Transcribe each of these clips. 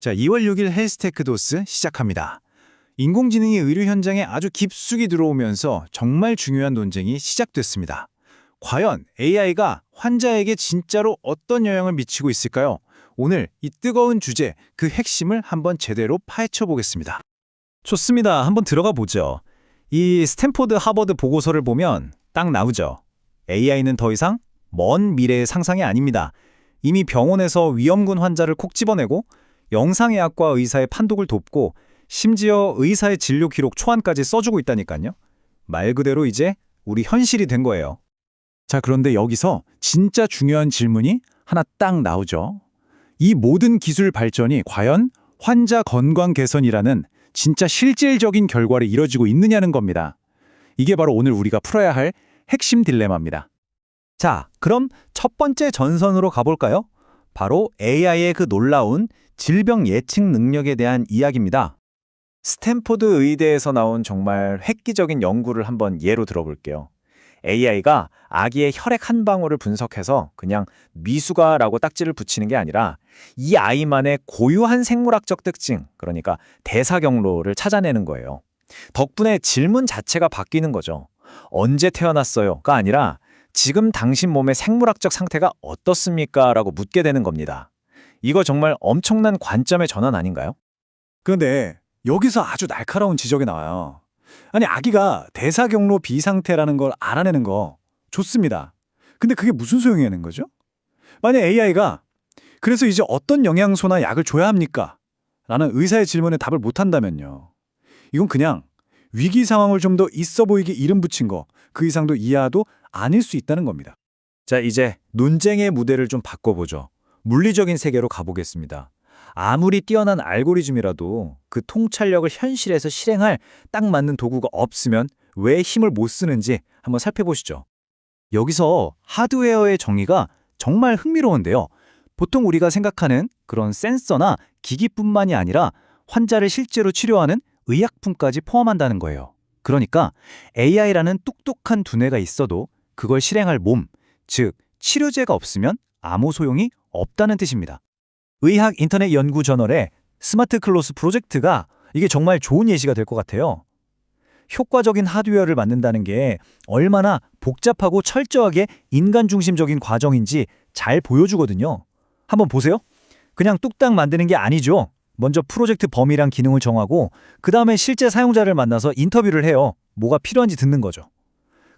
자, 2월 6일 헬스테크 도스 시작합니다. 인공지능이 의료 현장에 아주 깊숙이 들어오면서 정말 중요한 논쟁이 시작됐습니다. 과연 AI가 환자에게 진짜로 어떤 영향을 미치고 있을까요? 오늘 이 뜨거운 주제, 그 핵심을 한번 제대로 파헤쳐 보겠습니다. 좋습니다. 한번 들어가 보죠. 이 스탠포드 하버드 보고서를 보면 딱 나오죠. AI는 더 이상 먼 미래의 상상이 아닙니다. 이미 병원에서 위험군 환자를 콕 집어내고 영상의학과 의사의 판독을 돕고 심지어 의사의 진료 기록 초안까지 써주고 있다니까요. 말 그대로 이제 우리 현실이 된 거예요. 자, 그런데 여기서 진짜 중요한 질문이 하나 딱 나오죠. 이 모든 기술 발전이 과연 환자 건강 개선이라는 진짜 실질적인 결과를 이뤄지고 있느냐는 겁니다. 이게 바로 오늘 우리가 풀어야 할 핵심 딜레마입니다. 자, 그럼 첫 번째 전선으로 가볼까요? 바로 AI의 그 놀라운 질병 예측 능력에 대한 이야기입니다. 스탠포드 의대에서 나온 정말 획기적인 연구를 한번 예로 들어볼게요. AI가 아기의 혈액 한 방울을 분석해서 그냥 미숙아라고 딱지를 붙이는 게 아니라 이 아이만의 고유한 생물학적 특징, 그러니까 대사 경로를 찾아내는 거예요. 덕분에 질문 자체가 바뀌는 거죠. 언제 태어났어요?가 아니라 지금 당신 몸의 생물학적 상태가 어떻습니까? 라고 묻게 되는 겁니다. 이거 정말 엄청난 관점의 전환 아닌가요? 그런데 여기서 아주 날카로운 지적이 나와요. 아니, 아기가 대사경로 비상태라는 걸 알아내는 거 좋습니다. 근데 그게 무슨 소용이냐는 거죠? 만약 AI가 그래서 이제 어떤 영양소나 약을 줘야 합니까? 라는 의사의 질문에 답을 못한다면요. 이건 그냥 위기 상황을 좀 더 있어 보이게 이름 붙인 거, 그 이상도 이하도 아닐 수 있다는 겁니다. 자, 이제 논쟁의 무대를 좀 바꿔보죠. 물리적인 세계로 가보겠습니다. 아무리 뛰어난 알고리즘이라도 그 통찰력을 현실에서 실행할 딱 맞는 도구가 없으면 왜 힘을 못 쓰는지 한번 살펴보시죠. 여기서 하드웨어의 정의가 정말 흥미로운데요. 보통 우리가 생각하는 그런 센서나 기기뿐만이 아니라 환자를 실제로 치료하는 의약품까지 포함한다는 거예요. 그러니까 AI라는 똑똑한 두뇌가 있어도 그걸 실행할 몸, 즉 치료제가 없으면 아무 소용이 없다는 뜻입니다. 의학 인터넷 연구 저널의 스마트 클로스 프로젝트가 이게 정말 좋은 예시가 될 것 같아요. 효과적인 하드웨어를 만든다는 게 얼마나 복잡하고 철저하게 인간 중심적인 과정인지 잘 보여주거든요. 한번 보세요. 그냥 뚝딱 만드는 게 아니죠. 먼저 프로젝트 범위랑 기능을 정하고 그 다음에 실제 사용자를 만나서 인터뷰를 해요. 뭐가 필요한지 듣는 거죠.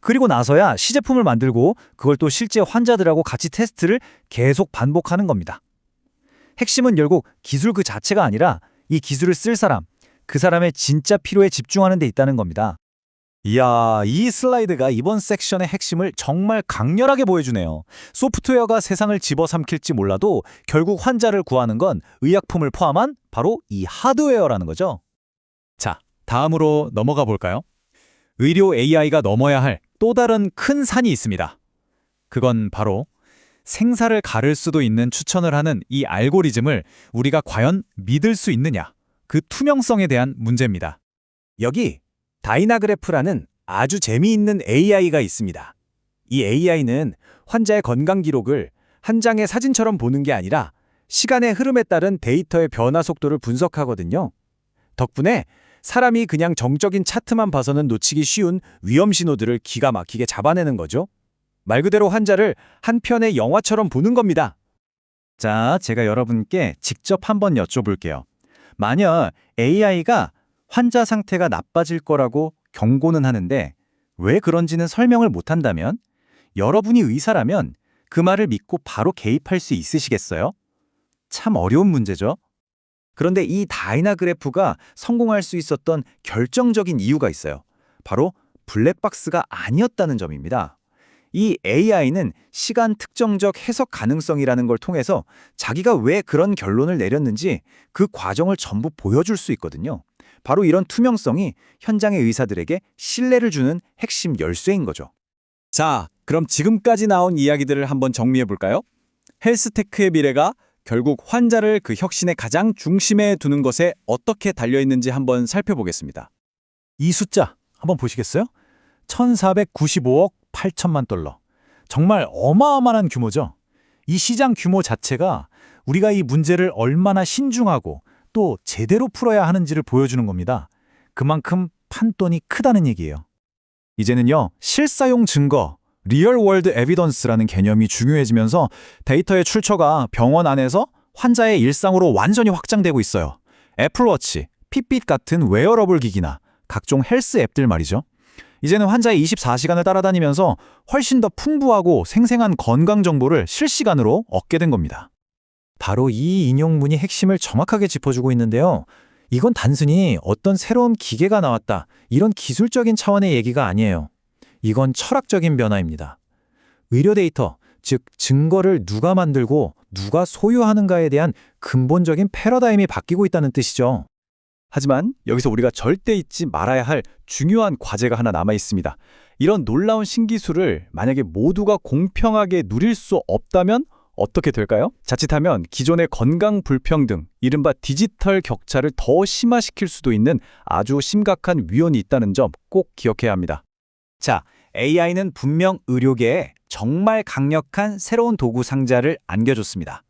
그리고 나서야 시제품을 만들고 그걸 또 실제 환자들하고 같이 테스트를 계속 반복하는 겁니다. 핵심은 결국 기술 그 자체가 아니라 이 기술을 쓸 사람, 그 사람의 진짜 필요에 집중하는 데 있다는 겁니다. 이야, 이 슬라이드가 이번 섹션의 핵심을 정말 강렬하게 보여주네요. 소프트웨어가 세상을 집어삼킬지 몰라도 결국 환자를 구하는 건 의약품을 포함한 바로 이 하드웨어라는 거죠. 자, 다음으로 넘어가 볼까요? 의료 AI가 넘어야 할 또 다른 큰 산이 있습니다. 그건 바로 생사를 가를 수도 있는 추천을 하는 이 알고리즘을 우리가 과연 믿을 수 있느냐, 그 투명성에 대한 문제입니다. 여기 다이나그래프라는 아주 재미있는 AI가 있습니다. 이 AI는 환자의 건강 기록을 한 장의 사진처럼 보는 게 아니라 시간의 흐름에 따른 데이터의 변화 속도를 분석하거든요. 덕분에 사람이 그냥 정적인 차트만 봐서는 놓치기 쉬운 위험 신호들을 기가 막히게 잡아내는 거죠. 말 그대로 환자를 한 편의 영화처럼 보는 겁니다. 자, 제가 여러분께 직접 한번 여쭤볼게요. 만약 AI가 환자 상태가 나빠질 거라고 경고는 하는데 왜 그런지는 설명을 못한다면 여러분이 의사라면 그 말을 믿고 바로 개입할 수 있으시겠어요? 참 어려운 문제죠. 그런데 이 다이나그래프가 성공할 수 있었던 결정적인 이유가 있어요. 바로 블랙박스가 아니었다는 점입니다. 이 AI는 시간 특정적 해석 가능성이라는 걸 통해서 자기가 왜 그런 결론을 내렸는지 그 과정을 전부 보여줄 수 있거든요. 바로 이런 투명성이 현장의 의사들에게 신뢰를 주는 핵심 열쇠인 거죠. 자, 그럼 지금까지 나온 이야기들을 한번 정리해 볼까요? 헬스테크의 미래가 결국 환자를 그 혁신의 가장 중심에 두는 것에 어떻게 달려있는지 한번 살펴보겠습니다. 이 숫자 한번 보시겠어요? 1495억 8천만 달러. 정말 어마어마한 규모죠. 이 시장 규모 자체가 우리가 이 문제를 얼마나 신중하고 또 제대로 풀어야 하는지를 보여주는 겁니다. 그만큼 판돈이 크다는 얘기예요. 이제는요, 실사용 증거, 리얼 월드 에비던스라는 개념이 중요해지면서 데이터의 출처가 병원 안에서 환자의 일상으로 완전히 확장되고 있어요. 애플워치, 핏빗 같은 웨어러블 기기나 각종 헬스 앱들 말이죠. 이제는 환자의 24시간을 따라다니면서 훨씬 더 풍부하고 생생한 건강 정보를 실시간으로 얻게 된 겁니다. 바로 이 인용문이 핵심을 정확하게 짚어주고 있는데요. 이건 단순히 어떤 새로운 기계가 나왔다, 이런 기술적인 차원의 얘기가 아니에요. 이건 철학적인 변화입니다. 의료 데이터, 즉 증거를 누가 만들고 누가 소유하는가에 대한 근본적인 패러다임이 바뀌고 있다는 뜻이죠. 하지만 여기서 우리가 절대 잊지 말아야 할 중요한 과제가 하나 남아 있습니다. 이런 놀라운 신기술을 만약에 모두가 공평하게 누릴 수 없다면 어떻게 될까요? 자칫하면 기존의 건강 불평등, 이른바 디지털 격차를 더 심화시킬 수도 있는 아주 심각한 위험이 있다는 점 꼭 기억해야 합니다. 자, AI는 분명 의료계에 정말 강력한 새로운 도구 상자를 안겨줬습니다.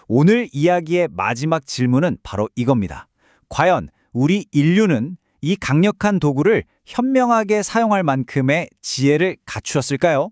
오늘 이야기의 마지막 질문은 바로 이겁니다. 과연 우리 인류는 이 강력한 도구를 현명하게 사용할 만큼의 지혜를 갖추었을까요?